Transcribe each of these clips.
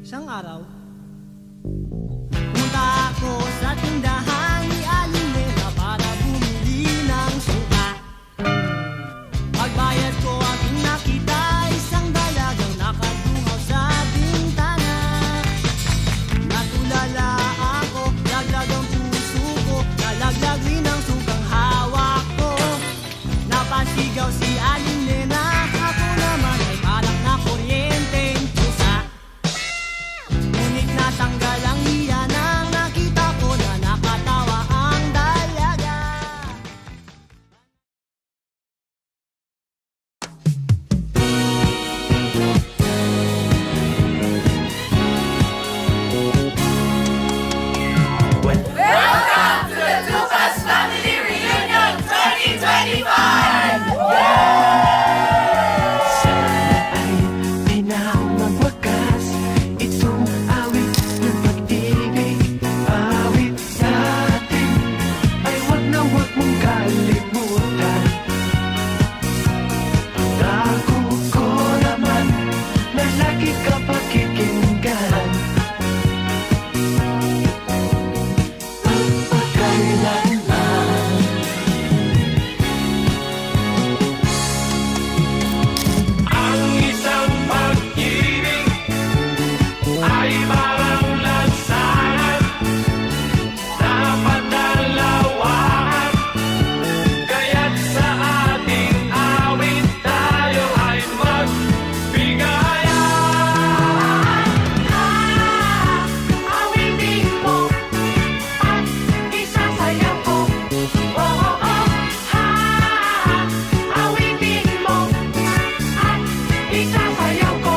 Isang araw, pumunta ako sa tindahan ni Aling Nena para bumili ng suka. Pagbayad ko aking nakita isang dalagang nakatungaw sa bintana. Natulala ako, laglag ang puso ko, nalaglag rin ang sukang hawak ko. Napasigaw si Aling Nena, ako naman ay parang na kuryenteng pusa. Ngunit natanggal ang hiya nang nakita ko na nakatawa ang dalaga. Welcome to the Tupas Family Reunion 2025! Sana ay pinamagwakas itong awit ng pag-ibig. Awit natin ay wag na wag mong kalimutan. Ako ko naman na lagi ka pakikinggan. Pagpakailanman ang isang pag-ibig ay parang lansangan na padalawahan. Kaya't sa ating awit tayo ay magbigayan. Awitin mo at isasayaw ko. Oh, oh, oh. Awitin mo at isasayaw ko.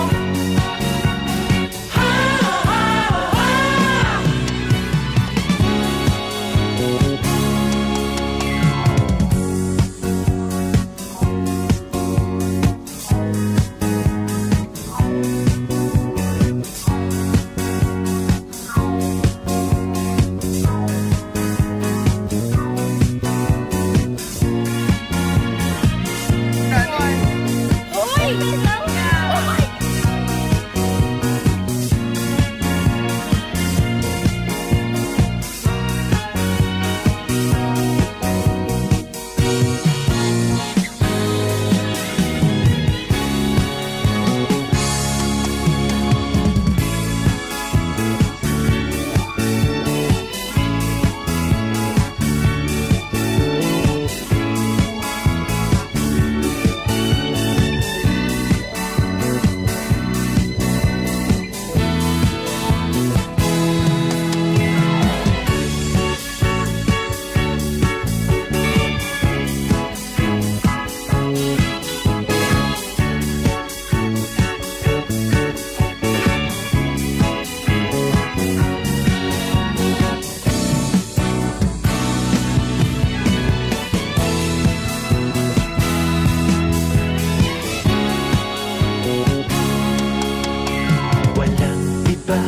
Walang iba